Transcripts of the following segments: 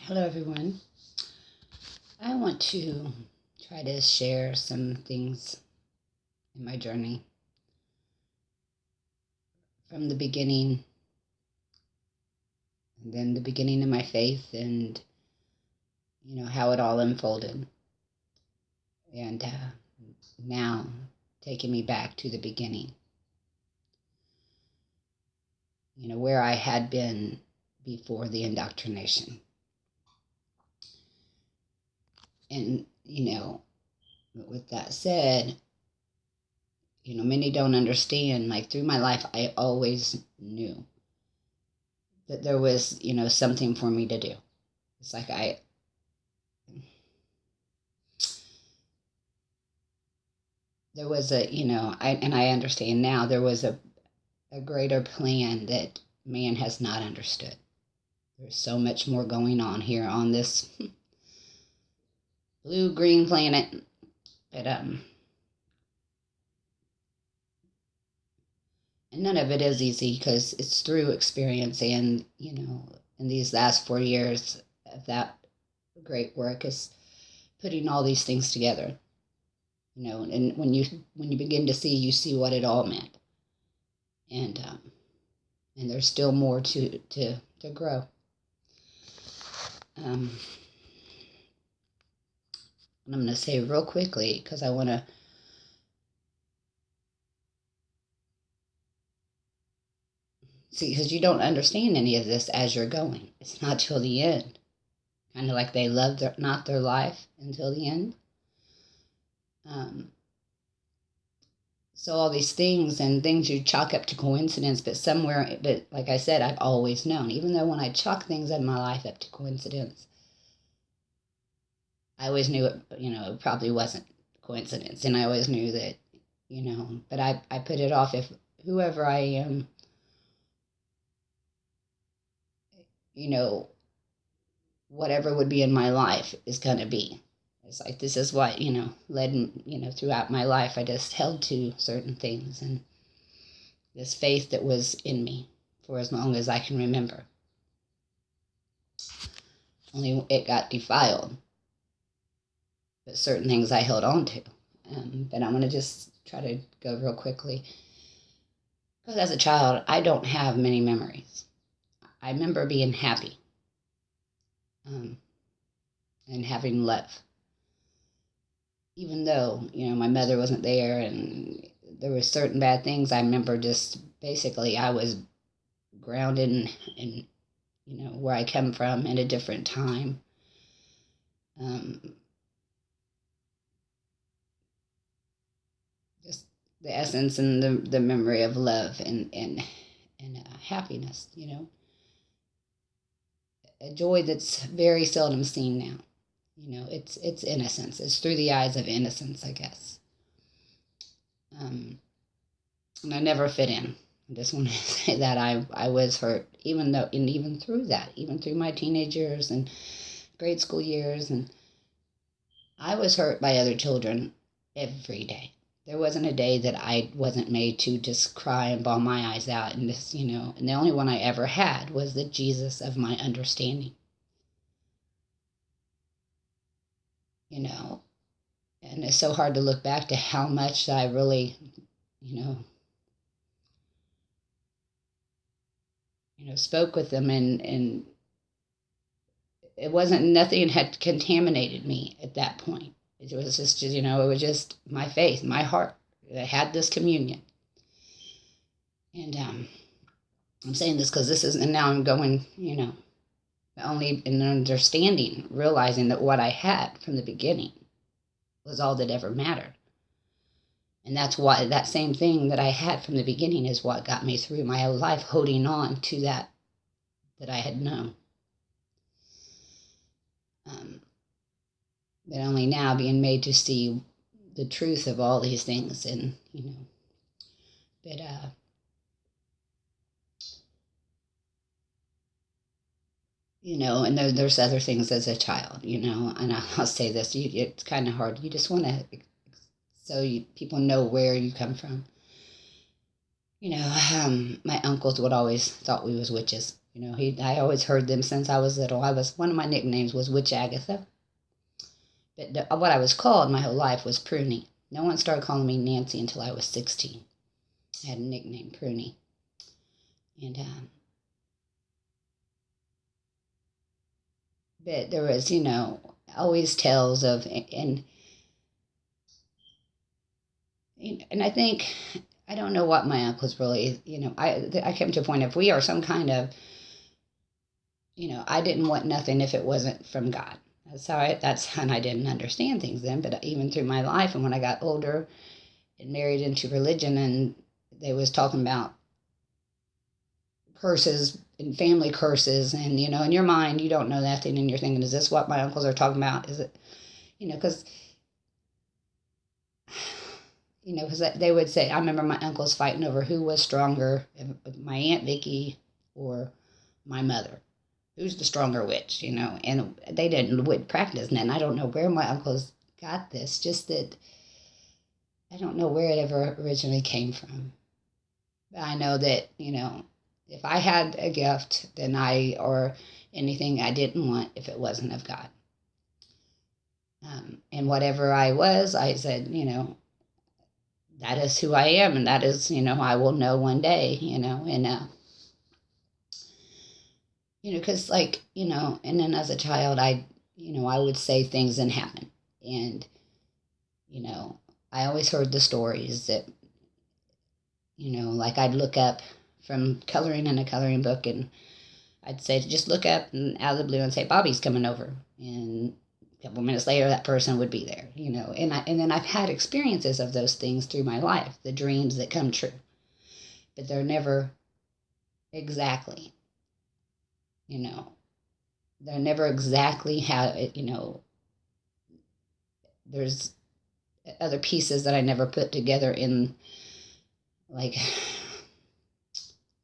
Hello, everyone. I want to try to share some things in my journey from the beginning, and then the beginning of my faith, and how it all unfolded, and now taking me back to the beginning. Where I had been before the indoctrination, and with that said, many don't understand, like through my life, I always knew that there was, something for me to do. It's like there was I understand now, there was a greater plan that man has not understood. There's so much more going on here on this blue-green planet, but and none of it is easy, because it's through experience, and in these last 4 years of that great work is putting all these things together. And when you begin to see, you see what it all meant, and there's still more to grow. And I'm going to say real quickly, because I want to see, because you don't understand any of this as you're going. It's not till the end. Kind of like they love not their life until the end. So all these things you chalk up to coincidence, but like I said, I've always known. Even though when I chalk things in my life up to coincidence, I always knew it probably wasn't coincidence. And I always knew that, but I put it off. If whoever I am, whatever would be in my life is going to be. It's like, this is what, led, throughout my life. I just held to certain things, and this faith that was in me for as long as I can remember. Only it got defiled. But certain things I held on to. But I'm going to just try to go real quickly. Because as a child, I don't have many memories. I remember being happy. And having love. Even though, my mother wasn't there and there were certain bad things, I remember just basically I was grounded in where I come from in a different time. Just the essence and the memory of love and happiness, a joy that's very seldom seen now. It's innocence. It's through the eyes of innocence, I guess. And I never fit in. I just want to say that I was hurt, even through that, even through my teenage years and grade school years, and I was hurt by other children every day. There wasn't a day that I wasn't made to just cry and bawl my eyes out, and just, and the only one I ever had was the Jesus of my understanding. And it's so hard to look back to how much I really, spoke with them, and it wasn't, nothing had contaminated me at that point. It was just, it was just my faith, my heart. I had this communion. And I'm saying this because and now I'm going, only in understanding, realizing that what I had from the beginning was all that ever mattered. And that's why that same thing that I had from the beginning is what got me through my whole life, holding on to that I had known. But only now being made to see the truth of all these things, and, but, and there's other things as a child, and I'll say this, it's kind of hard. You just want to, people know where you come from. My uncles would always thought we was witches. You know, I always heard them since I was little. One of my nicknames was Witch Agatha. But what I was called my whole life was Pruny. No one started calling me Nancy until I was 16. I had a nickname, Pruny. And, but there was, always tales of, and I think, I don't know what my uncles really, I came to a point, if we are some kind of, I didn't want nothing if it wasn't from God. And I didn't understand things then, but even through my life, and when I got older and married into religion, and they was talking about curses and family curses, and, in your mind, you don't know nothing, and you're thinking, is this what my uncles are talking about? Is it, because, because they would say, I remember my uncles fighting over who was stronger, my Aunt Vicky or my mother. Who's the stronger witch, and they would practice. And I don't know where my uncles got this, just that I don't know where it ever originally came from. But I know that, if I had a gift, then or anything I didn't want if it wasn't of God. And whatever I was, I said, that is who I am, and that is, I will know one day, and, because and then as a child, I would say things and happen. And, I always heard the stories that, like I'd look up from coloring in a coloring book, and I'd say, just look up and out of the blue and say, Bobby's coming over. And a couple minutes later, that person would be there, and then I've had experiences of those things through my life, the dreams that come true, but they're never exactly. They're never exactly how, there's other pieces that I never put together in, like,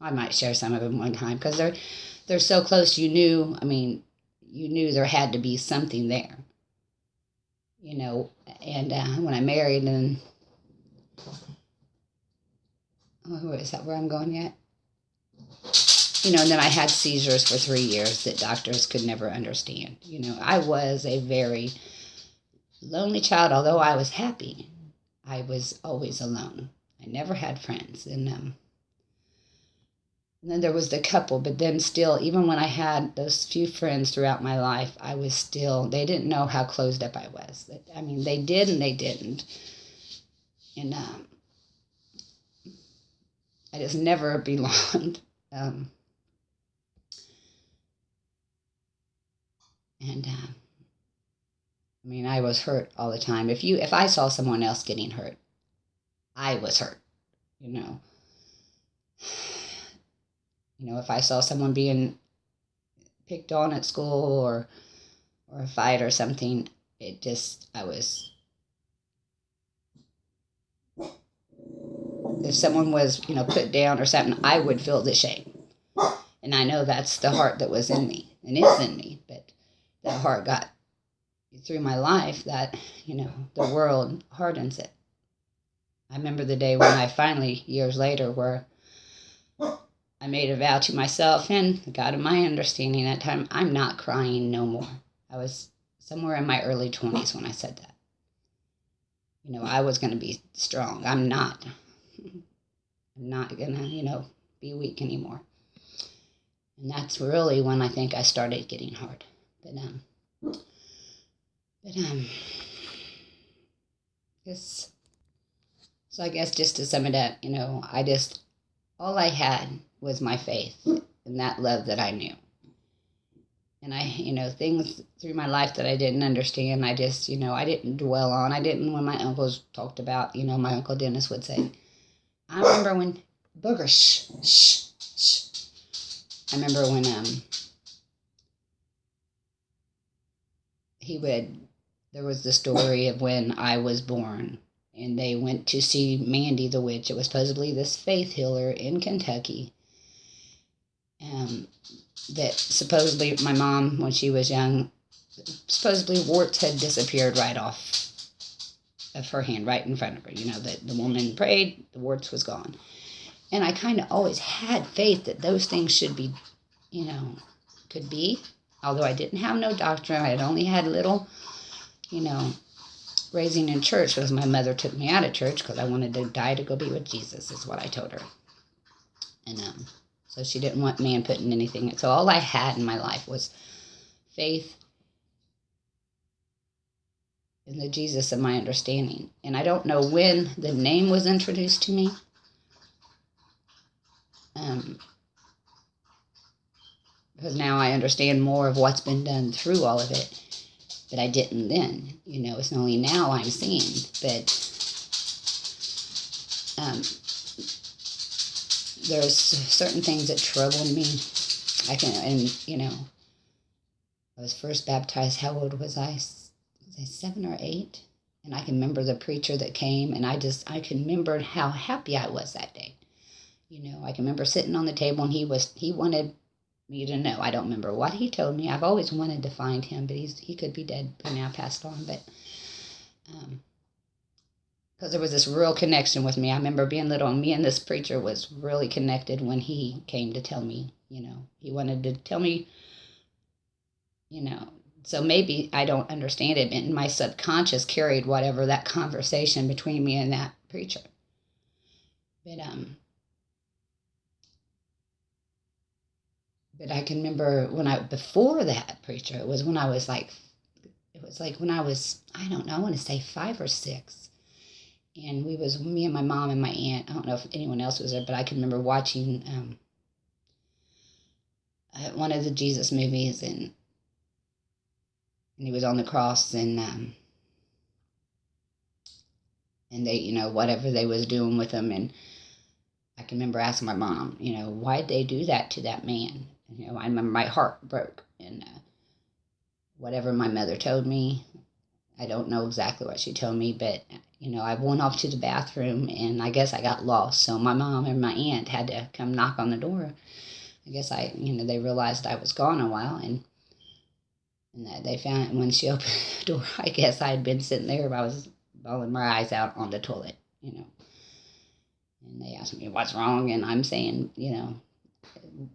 I might share some of them one time, because they're so close, you knew there had to be something there, and when I married, and, is that where I'm going yet? And then I had seizures for 3 years that doctors could never understand. I was a very lonely child. Although I was happy, I was always alone. I never had friends. And then there was the couple, but then still, even when I had those few friends throughout my life, they didn't know how closed up I was. They did and they didn't. And I just never belonged. And, I was hurt all the time. If I saw someone else getting hurt, I was hurt, if I saw someone being picked on at school or a fight or something, if someone was, put down or something, I would feel the shame. And I know that's the heart that was in me and is in me, but that heart got through my life that, the world hardens it. I remember the day when I finally, years later, where I made a vow to myself and the God of my understanding that time, I'm not crying no more. I was somewhere in my early 20s when I said that. I was going to be strong. I'm not going to, be weak anymore. And that's really when I think I started getting hard. So I guess just to sum it up, all I had was my faith and that love that I knew. And things through my life that I didn't understand, I just, I didn't dwell on. I didn't, when my uncles talked about, my Uncle Dennis would say, I remember when, Booger, shh, shh, shh. I remember when, there was the story of when I was born, and they went to see Mandy the witch. It was supposedly this faith healer in Kentucky. That supposedly my mom, when she was young, supposedly warts had disappeared right off of her hand, right in front of her. That the woman prayed, the warts was gone. And I kind of always had faith that those things should be could be. Although I didn't have no doctrine, I had only had little, raising in church, because my mother took me out of church because I wanted to die to go be with Jesus, is what I told her. And so she didn't want man putting anything. So all I had in my life was faith in the Jesus of my understanding. And I don't know when the name was introduced to me. Because now I understand more of what's been done through all of it. But I didn't then. It's only now I'm seeing. But there's certain things that troubled me. I was first baptized, how old was I? Was I 7 or 8? And I can remember the preacher that came, and I can remember how happy I was that day. I can remember sitting on the table, and he wanted me to know. I don't remember what he told me. I've always wanted to find him, but he could be dead by now, passed on. But because there was this real connection with me. I remember being little, and me and this preacher was really connected when he came to tell me, he wanted to tell me, so maybe I don't understand it, and my subconscious carried whatever that conversation between me and that preacher. But I can remember before that preacher, it was when I was like when I was, I don't know, I want to say 5 or 6. And me and my mom and my aunt, I don't know if anyone else was there, but I can remember watching one of the Jesus movies, and he was on the cross, and they, whatever they was doing with him, and I can remember asking my mom, why'd they do that to that man? I remember my heart broke, and whatever my mother told me, I don't know exactly what she told me, but, I went off to the bathroom, and I guess I got lost, so my mom and my aunt had to come knock on the door. I guess they realized I was gone a while, and that they found, when she opened the door, I guess I had been sitting there, I was bawling my eyes out on the toilet, and they asked me what's wrong, and I'm saying,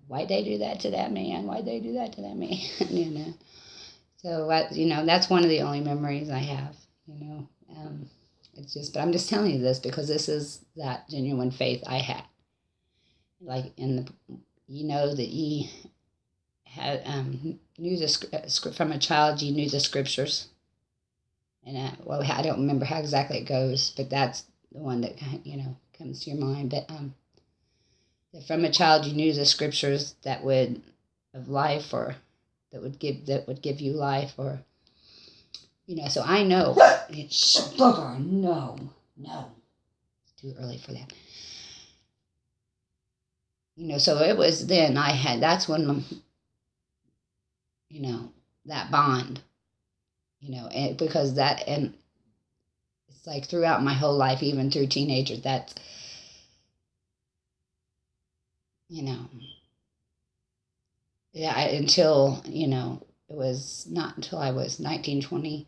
why'd they do that to that man? Why'd they do that to that man? So that's one of the only memories I have. It's just, but I'm just telling you this because this is that genuine faith I had. Like that ye had knew the from a child you knew the scriptures, and I don't remember how exactly it goes, but that's the one that comes to your mind. But that from a child you knew the scriptures that would of life, or that would give you life, or so I know it's bugger. No, it's too early for that. So it was then that's when that bond, and because that, and it's like throughout my whole life, even through teenagers, that's until it was not until I was 19, 20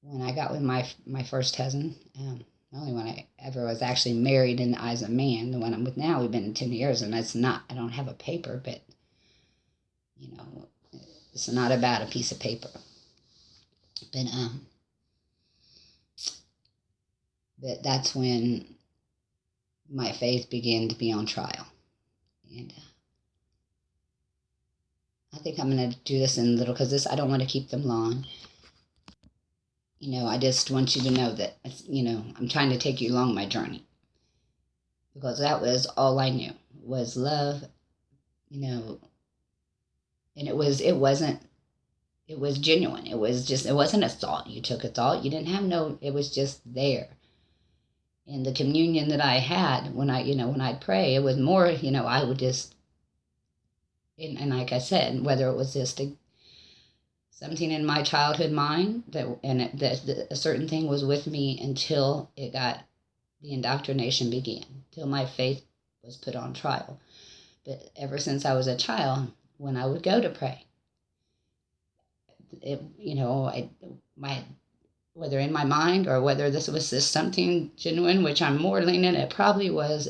when I got with my first husband. The only one I ever was actually married in the eyes of man. The one I'm with now, we've been 10 years, and I don't have a paper, but it's not about a piece of paper. But that's when my faith began to be on trial. And I think I'm going to do this in a little, because I don't want to keep them long. I just want you to know that, I'm trying to take you along my journey. Because that was all I knew, was love, and it was genuine. It wasn't a thought. You took a thought, you didn't have it was just there. And the communion that I had when I'd pray, it was more, I would just, and like I said, whether it was just something in my childhood mind that a certain thing was with me until the indoctrination began, till my faith was put on trial. But ever since I was a child, when I would go to pray, whether in my mind or whether this was just something genuine, which I'm more leaning, it probably was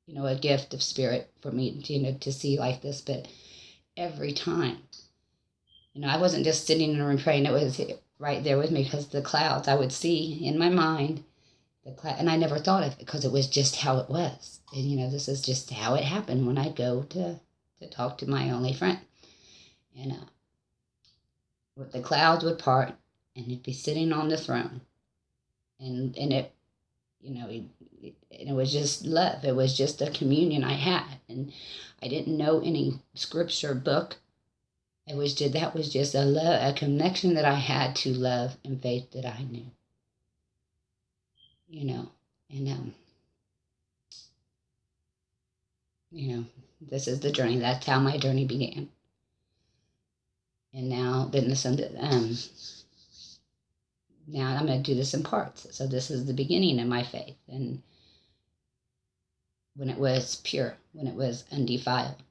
a gift of spirit for me to see like this. But every time, I wasn't just sitting in a room praying. It was right there with me, because the clouds I would see in my mind, and I never thought of it because it was just how it was. And, this is just how it happened when I go to talk to my only friend. And the clouds would part, and he'd be sitting on the throne. And it, it was just love. It was just a communion I had. And I didn't know any scripture book. That was just a connection that I had to love and faith that I knew. And this is the journey. That's how my journey began. And now, now I'm going to do this in parts. So this is the beginning of my faith, and when it was pure, when it was undefiled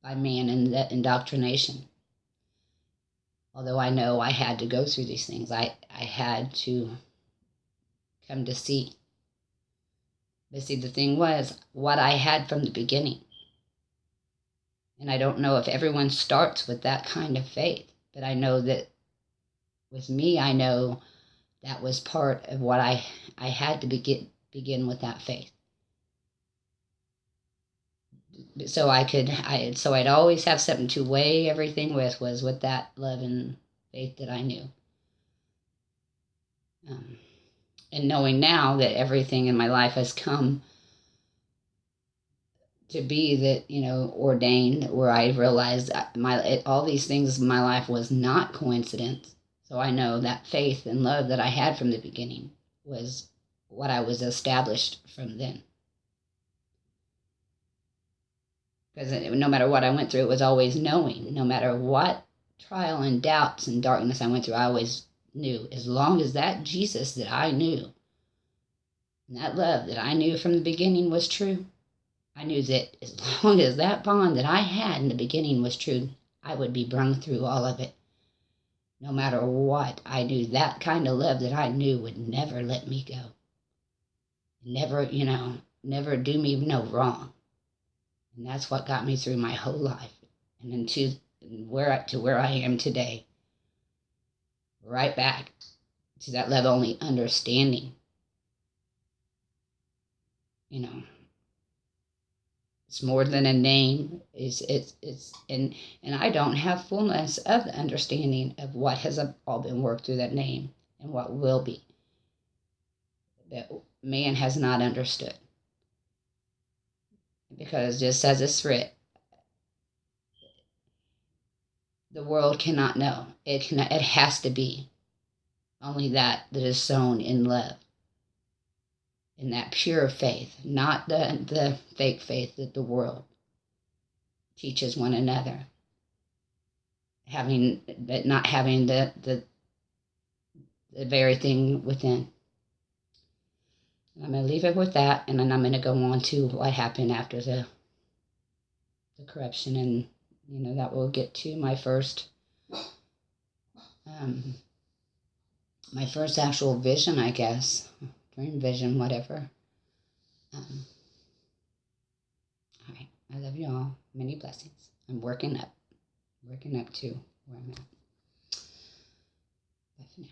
by man and the indoctrination. Although I know I had to go through these things, I had to come to see. But see, the thing was, what I had from the beginning. And I don't know if everyone starts with that kind of faith, but I know that with me, I know that was part of what I had to begin with that faith. So I'd always have something to weigh everything with that love and faith that I knew. And knowing now that everything in my life has come to be that, ordained, where I realized all these things in my life was not coincidence. So I know that faith and love that I had from the beginning was what I was established from then. Because no matter what I went through, it was always knowing. No matter what trial and doubts and darkness I went through, I always knew, as long as that Jesus that I knew, and that love that I knew from the beginning was true, I knew that as long as that bond that I had in the beginning was true, I would be brung through all of it. No matter what, I knew that kind of love that I knew would never let me go. Never, never do me no wrong. And that's what got me through my whole life and into where I am today. Right back to that level, only understanding. It's more than a name. And I don't have fullness of the understanding of what has all been worked through that name and what will be. That man has not understood. Because just as it's written, the world cannot know. It has to be only that is sown in love. In that pure faith, not the fake faith that the world teaches one another. Not having the very thing within. I'm going to leave it with that, and then I'm going to go on to what happened after the corruption, and that will get to my first actual vision, I guess, dream vision, whatever. All right, I love you all. Many blessings. I'm working up to where I'm at. Bye for now.